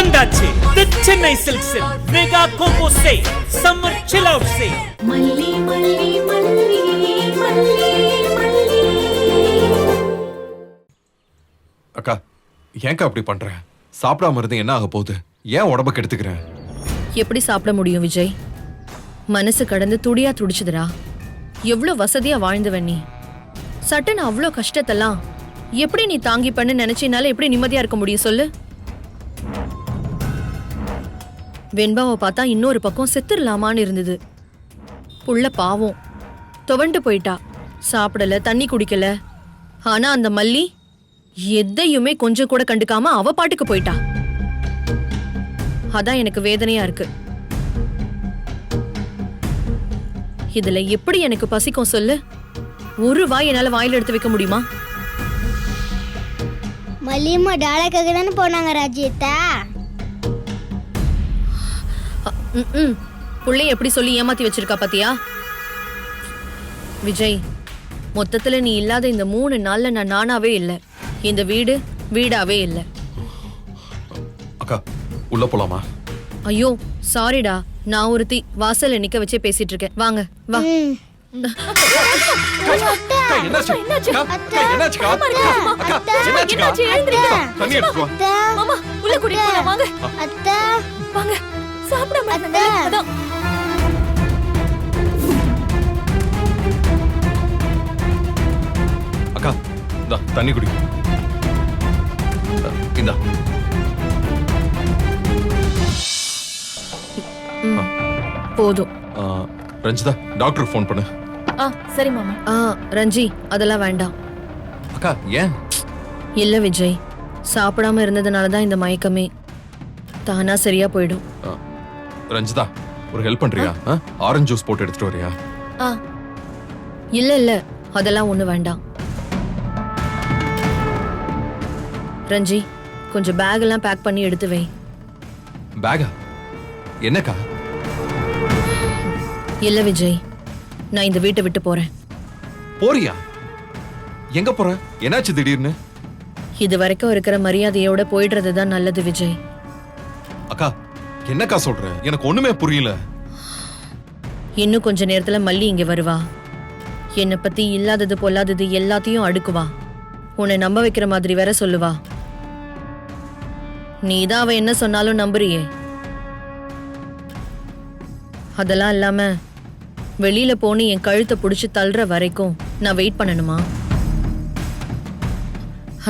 வந்தாச்சு the Chennai Silks mega combo sale summer chill out sale. மல்லி மல்லி மல்லி மல்லி மல்லி. அக்கா ஏன்க்கா அப்படி பண்ற? சாப்பிடாம இருந்து என்ன ஆக போகுது? ஏன் உடம்ப கெடுத்துக்கிறேன்? எப்படி சாப்பிட முடியும் விஜய்? மனசு கடந்து துடியா துடிச்சுதுடா. எவ்வளவு வசதியா வாழ்ந்தவன் நீ. சட்டுன்னு அவ்வளோ கஷ்டத்தெல்லாம் எப்படி நீ தாங்கி பண்ணு நினைச்சினால எப்படி நிம்மதியா இருக்க முடியும் சொல்லு? வெண்பாவை பார்த்தா இன்னொரு பக்கம் செத்துடலாமான்னு இருந்தது. புள்ள பாவம் துவண்டு போயிட்டா. சாப்பிடல, தண்ணி குடிக்கல. ஆனா அந்த மல்லி எதையுமே கொஞ்சம் கூட கண்டுக்காம அவ பாட்டுக்கு போயிட்டா. அதான் எனக்கு வேதனையா இருக்கு. இதுல எப்படி எனக்கு பசிக்கும் சொல்லு? ஒரு வாய் என்னால வாயில எடுத்து வைக்க முடியுமா? மல்லியம்மா டாலாக்காக தானே போனாங்க ராஜ்யத்தா. புள்ளைய எப்படி சொல்லி ஏமாத்தி வச்சிருக்கா பாத்தியா? விஜய், மொத்தத்துல நீ இல்லாத இந்த 3 நாள்ல நான் நானாவே இல்லை. இந்த வீடு வீடாவே இல்லை. அக்கா உள்ள போலாமா? ஐயோ சாரிடா, நான் ஒருத்தி வாசல்ல நிக்க வச்சே பேசிட்டு இருக்கேன். வாங்க வா. மாமா உள்ள கூட்டிட்டு போலாம் வாங்க. அத்தா வாங்க சாப்பிட மாட்டேங்க. அக்கா இந்தா தண்ணி குடி. இந்தா. போதும். ரஞ்சிதா டாக்டருக்கு ஃபோன் பண்ணு. சரி மாமா. ரஞ்சி அதெல்லாம் வேண்டாம். அக்கா ஏன்? இல்ல விஜய், சாப்பிடாம இருந்ததுனாலதான் இந்த மயக்கமே. தானா சரியா போயிடும். ரஞ்சிதா ஒரு ஹெல்ப் பண்றியா? ஆரஞ்சு ஜூஸ் போட்டு எடுத்துட்டு வரியா? இல்ல இல்ல அதெல்லாம் ஒண்ணு வேண்டாம். ரஞ்சி கொஞ்சம் பேக் எல்லாம் பேக் பண்ணி எடுத்து வை. பேகா? என்னக்கா? இல்ல விஜய், நான் இந்த வீட்டை விட்டு போறேன். போறியா? எங்க போற? என்னாச்சு திடீர்னு? இது வரைக்கும் இருக்கிற மரியாதையோட போயிடுறதுதான் நல்லது விஜய். அக்கா என்னக்கா சொல்ற? எனக்கு ஒண்ணுமே புரியல. இன்னும் கொஞ்ச நேரத்துல மல்லி இங்க வருவா. என்னை பத்தி இல்லாதது பொல்லாதது எல்லாத்தையும் அடுக்குவா. உன்னை நம்ப வைக்கிற மாதிரி வேற சொல்லுவா. நீதான் அவ என்ன சொன்னாலும் நம்புறியே. அதெல்லாம் இல்லாம வெளியில போன்னு என் கழுத்தை புடிச்சு தள்ளுற வரைக்கும் நான் வெயிட் பண்ணணுமா?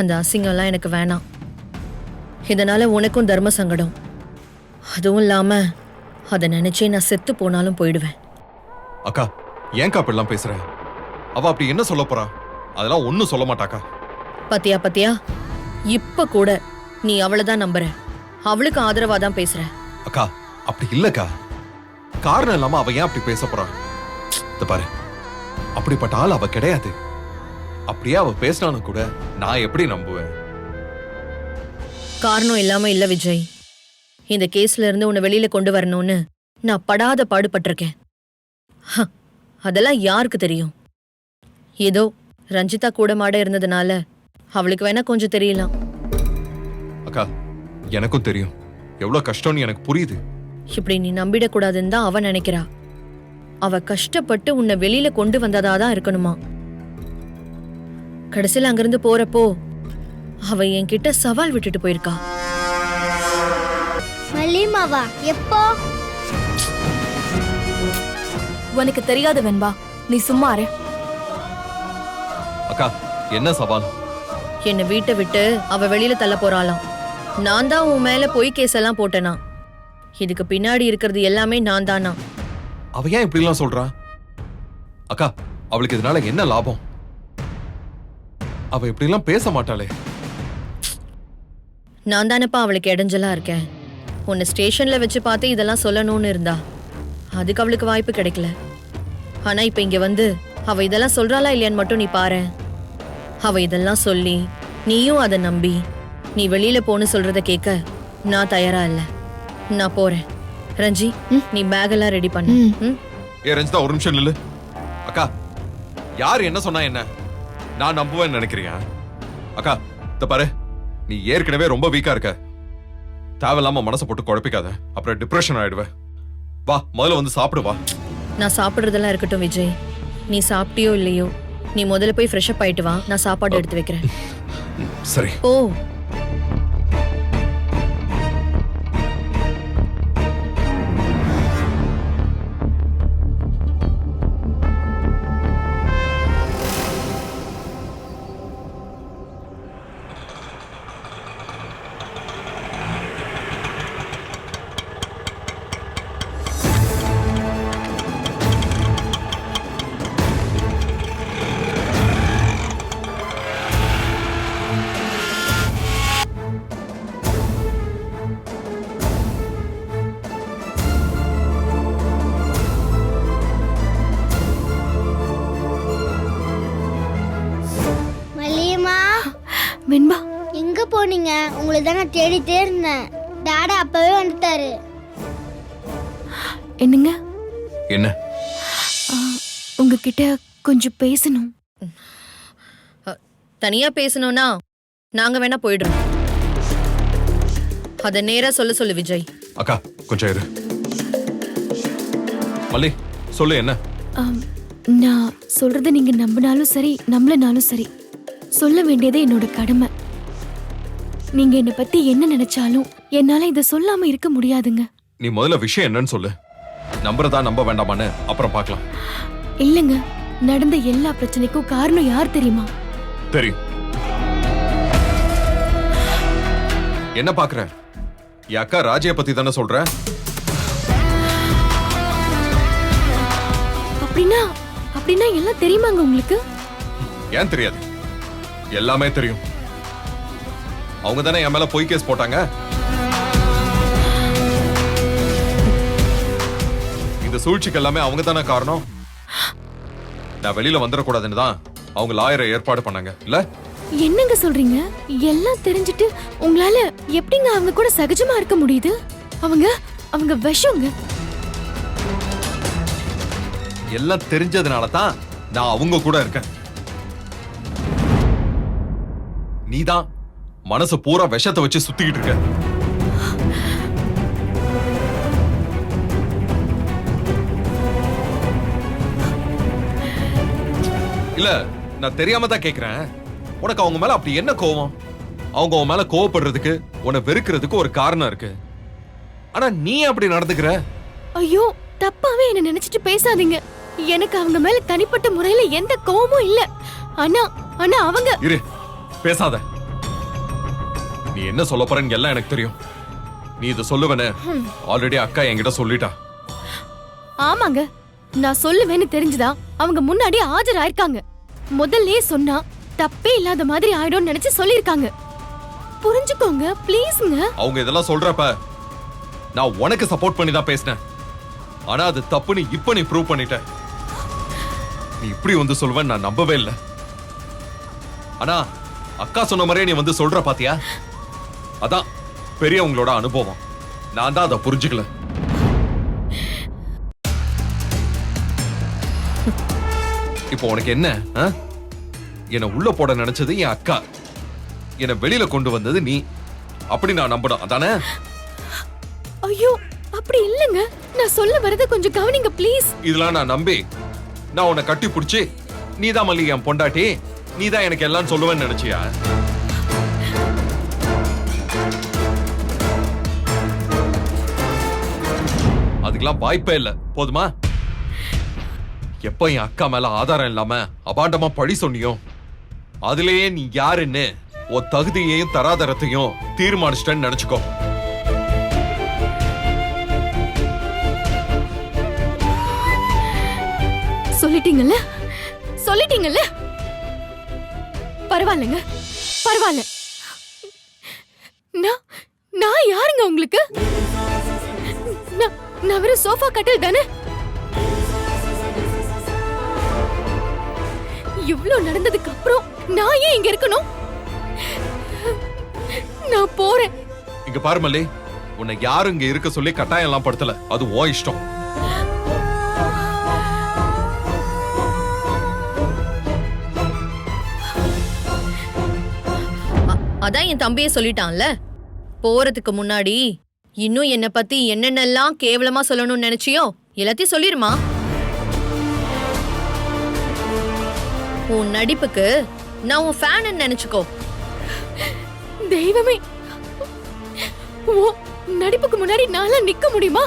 அந்த அசிங்கம்லாம் எனக்கு வேணாம். இதனால உனக்கும் தர்ம சங்கடம். அதுவும் இல்லாம அதை நினைச்சே நான் செத்து போனாலும் போயிடுவேன். அக்கா ஏன்க்கா அப்படிலாம் பேசுற? அவ அப்படி என்ன சொல்ல போறா? அதெல்லாம் ஒண்ணும் சொல்ல மாட்டாக்கா. பத்தியா பத்தியா, இப்ப கூட நீ அவளைதான் நம்புற. அவளுக்கு ஆதரவா தான் பேசுற. அக்கா அப்படி இல்லக்கா. காரணம் இல்லாம அவ ஏன் அப்படி பேச போறா? பாரு, அப்படிப்பட்ட ஆள் அவ கிடையாது. அப்படியே அவ பேசினாலும் கூட நான் எப்படி நம்புவேன்? காரணம் இல்லாம இல்ல விஜய். இந்த கேஸ்ல இருந்து உன்னை வெளியில கொண்டு வரணும்னு நான் படாத பாடுபட்டிருக்கேன். அதெல்லாம் யாருக்கு தெரியும்? ஏதோ ரஞ்சிதா கூட மாட இருந்ததுனால அவளுக்கு வேணா கொஞ்சம் தெரியலாம். அக்கா எனக்கும் தெரியும் எவ்வளவு கஷ்டம்னு எனக்கு புரியுது. இப்படி நீ நம்பிடக்கூடாதுன்னு தான் அவ நினைக்கிறா. அவ கஷ்டப்பட்டு உன்னை வெளியில கொண்டு வந்ததாதான் இருக்கணுமா? கடைசியில் அங்கிருந்து போறப்போ அவ என்கிட்ட சவால் விட்டுட்டு போயிருக்கா. மல்லியம்மாவா எப்போ? உனக்கு தெரியாது வெண்பா, நீ சும்மா இரு. அக்கா என்ன சவால்? என்னை வீட்டை விட்டு அவ வெளியில தள்ள போறாளாம். நான் தான் உன் மேல பொய் கேஸ் எல்லாம் போட்டேனா. இதுக்கு பின்னாடி இருக்கிறது எல்லாமே நான் தானா. அவ ஏன் இப்படி எல்லாம் சொல்றா? அக்கா அவளுக்கு இதனால என்ன லாபம்? அவ இப்படி எல்லாம் பேச மாட்டாளே. நான் தானப்பா அவளுக்கு இடைஞ்சலா இருக்கேன். உன்னை ஸ்டேஷன்ல வச்சு பார்த்து இதெல்லாம் சொல்லணும்னு இருந்தா அதுக்கு அவளுக்கு வாய்ப்பு கிடைக்கல. ஆனா இப்ப இங்க வந்து அவ இதெல்லாம் சொல்றாளா இல்லையான்னு மட்டும் நீ பாரு. அவ இதெல்லாம் சொல்லி நீயும் அதை நம்பி நீ வெளியில போன்னு சொல்றத கேட்க நான் தயாரா இல்ல. நான் போறேன். ரஞ்சி நீ பேக் எல்லாம் ரெடி பண்ணு. ஏ ரஞ்சிதா ஒரு நிமிஷம் நில்லு. அக்கா யார் என்ன சொன்னா என்ன? நான் நம்புவேன்னு நினைக்கிறியா? அக்கா இத பாரு, நீ ஏற்கனவே ரொம்ப வீக்கா இருக்க. தேவையில்லாம மனசை போட்டு குழப்பிக்காத, அப்புறம் டிப்ரெஷன் ஆயிடுவேன். வா முதல்ல வந்து சாப்பிடு வா. நான் சாப்பிடுறதெல்லாம் இருக்கட்டும் விஜய். நீ சாப்பிட்டியோ இல்லையோ, நீ முதல்ல போய் ஃப்ரெஷ் அப் ஆயிட்டு வா. நான் சாப்பாடு எடுத்து வைக்கிறேன். சரி. ஓ வள்ளியம்மா, வெண்பா, எங்க போனீங்க? உங்களை தான் நான் தேடிட்டே இருந்தேன். டாடா அப்பவே வந்துட்டாரு. என்னங்க? என்ன? உங்ககிட்ட கொஞ்சம் பேசணும். தனியா பேசணும்னா நாங்க வேணா போயிடுறோம். அத நேரா சொல்ல சொல்லு விஜய். அக்கா கொஞ்சம் இரு. மல்லி சொல்லு என்ன? நான் சொல்றத நீங்க நம்பினாலும் சரி, நம்பலனாலும் சரி, சொல்ல வேண்டியது என்னோட கடமை. நீங்க என்னை பத்தி என்ன நினைச்சாலும் என்னால இத சொல்லாம இருக்க முடியாதுங்க. நீ முதல்ல விஷயம் என்னன்னு சொல்லு. நம்புறதா நம்ப வேண்டாமான்னு அப்புறம் பார்க்கலாம். இல்லங்க, நடந்த எல்லா பிரச்சனைக்கும் காரணம் யார் தெரியுமா? தெரியும். என்ன பாக்குற? என் அக்கா ராஜிய பத்தி தானே சொல்ற? அப்படின்னா அப்படின்னா எல்லாம் தெரியுமாங்க உங்களுக்கு? ஏன் தெரியாது? எல்லாமே தெரியும். அவங்க தானே என் மேல பொய் கேஸ் போட்டாங்க. இந்த சூழ்ச்சிக்கு எல்லாமே அவங்க தானே காரணம். நான் வெளியில வந்துடக்கூடாதுன்னு தான் அவங்க லாயரை ஏற்பாடு பண்ணாங்க இல்ல? என்னங்க சொல்றீங்க? எல்லாம் தெரிஞ்சிட்டு உங்களால எப்படிங்க அவங்க கூட சகஜமா இருக்க முடியுது? அவங்க அவங்க விஷங்க. எல்லாம் தெரிஞ்சதுனால தான் நான் அவங்க கூட இருக்கேன். நீதான் மனசு பூரா விஷத்தை வச்சு சுத்திக்கிட்டு இருக்க. இல்ல, நான் தெரியாம தான் கேக்குறேன். உனக்கு அவங்க மேல அப்படி என்ன கோவம்? அவங்க உன் மேல கோவப்படுறதுக்கு, உன்னை வெறுக்கிறதுக்கு ஒரு காரணம் இருக்கு. ஆனா நீ அப்படி நடந்துக்கிற. ஐயோ, தப்பாவே என்ன நினைச்சிட்டு பேசாதீங்க. எனக்கு அவங்க மேல தனிப்பட்ட முறையில எந்த கோவமும் இல்ல. ஆனா ஆனா அவங்க இரு, பேசாத. நீ என்ன சொல்ல போறன்னு எல்லாம் எனக்கு தெரியும். நீ இத சொல்லுவனே ஆல்ரெடி அக்கா என்கிட்ட சொல்லிட்டா. ஆமாங்க, நான் சொல்லுவேன்னு தெரிஞ்சுதான் அவங்க முன்னாடி ஆஜராயிருக்காங்க. முதல்லயே சொன்னா தப்பே இல்லாத மாதிரி ஆயிடும்னு நினைச்சு சொல்லிருக்காங்க. புரிஞ்சுக்கோங்க ப்ளீஸ்ங்க. அவங்க இதெல்லாம் சொல்றப்ப நான் உனக்கு சப்போர்ட் பண்ணி தான் பேசினேன். ஆனா அது தப்புன்னு இப்ப நீ ப்ரூவ் பண்ணிட்ட. நீ இப்படி வந்து சொல்லுவேன் நான் நம்பவே இல்லை. ஆனா அக்கா சொன்ன மாதிரியே நீ வந்து சொல்ற பாத்தியா? அதான் பெரியவங்களோட அனுபவம். நான் தான் அதை புரிஞ்சுக்கல. இப்போ உனக்கு என்ன? என்னை உள்ள போட நினைச்சது என் அக்கா, என்னை வெளியில கொண்டு வந்தது நீ. அப்படி நான் நம்பணும் அதானே? ஐயோ, அப்படி இல்லங்க. நான் சொல்ல வரத கொஞ்சம் கவனிங்க ப்ளீஸ். இதெல்லாம் நான் நம்பி நான் உன்னை கட்டி பிடிச்சி நீதான் மல்லி என் பொண்டாட்டி, நீதான் எனக்கு எல்லாம் சொல்லுவேன்னு நினைச்சியா? அதுக்கெல்லாம் வாய்ப்பே இல்ல. போதுமா? எப்ப என் அக்கா மேல ஆதாரம் இல்லாம அபாண்டமா பழி சொன்னியோ, அதுலயே நீ யாருன்னு உன் தகுதியையும் தராதரத்தையும் தீர்மானிச்சிட்டேன்னு நினைச்சுக்கோ. சொல்லிட்டீங்கல்ல சொல்லிட்டீங்கல்ல, பரவாயில்லைங்க, பரவாயில்ல. நான் நான் யாருங்க உங்களுக்கு? நான் வெறும் சோஃபா கட்டில் தானே. இவ்ளோ நடந்ததுக்கு அப்புறம் நான் ஏன் இங்க இருக்கணும்? நான் போறேன். இங்க பாரு மல்லி, உன்னை யாரும் இங்க இருக்க சொல்லி கட்டாயம் எல்லாம் படுத்தல. அது உன் இஷ்டம். அதான் என் தம்பியே சொல்லிட்டான்ல, போறதுக்கு முன்னாடி இன்னும் என்ன பத்தி என்னென்னலாம் கேவலமா சொல்லணும்னு நினைச்சியோ எல்லாத்தையும் சொல்லிருமா. உன் நடிப்புக்கு நான் உன் ஃபேன் நினைச்சுக்கோ. தெய்வமே, ஓ நடிப்புக்கு முன்னாடி நாளா நிக்க முடியுமா?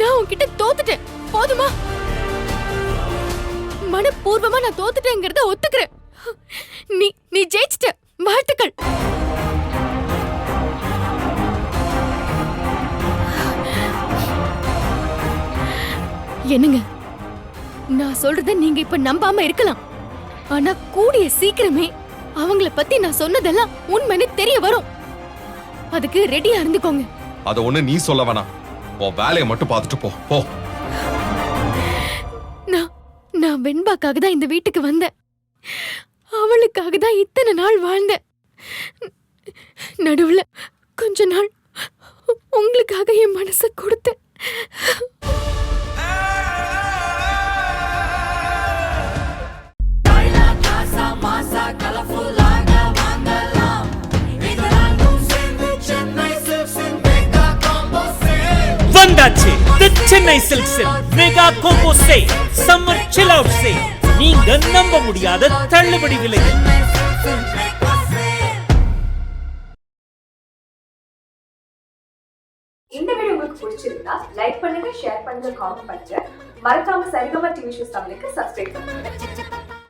நான் உன்கிட்ட தோத்துட்டேன், போதுமா? மனப்பூர்வமா நான் தோத்துட்டேங்கிறத ஒத்துக்கிறேன். நீ ஜெயிச்சிட்ட, வாழ்த்துக்கள். என்னங்க, நான் சொல்றத நீங்க இப்ப நம்பாம இருக்கலாம், ஆனா கூடிய சீக்கிரமே அவங்கள பத்தி நான் சொன்னதெல்லாம் உண்மைன்னு தெரிய வரும். அதுக்கு ரெடியா இருந்துக்கோங்க. அத ஒண்ணு நீ சொல்ல வேணாம், உன் வேலையை மட்டும் பார்த்துட்டு போ போ. நான் வெண்பாக்காக தான் இந்த வீட்டுக்கு வந்தேன். அவளுக்காக தான் இத்தனை நாள் வாழ்ந்தேன். நடுவுல கொஞ்ச நாள் உங்களுக்காக என் மனசை கொடுத்தேன். வந்தாச்சு தி சென்னை சில்க்ஸின் mega combo sale, summer chill out sale. நீங்க நம்ப முடியாத தள்ளுபடி விலையில். இந்த வீடியோ உங்களுக்கு பிடிச்சிருந்தா லைக் பண்ணுங்க, ஷேர் பண்ணுங்க, காமெண்ட் பண்ணுங்க. மறக்காம சரிகமா டிவி ஷோஸ் தமிழுக்கு சப்ஸ்கிரைப் பண்ணுங்க.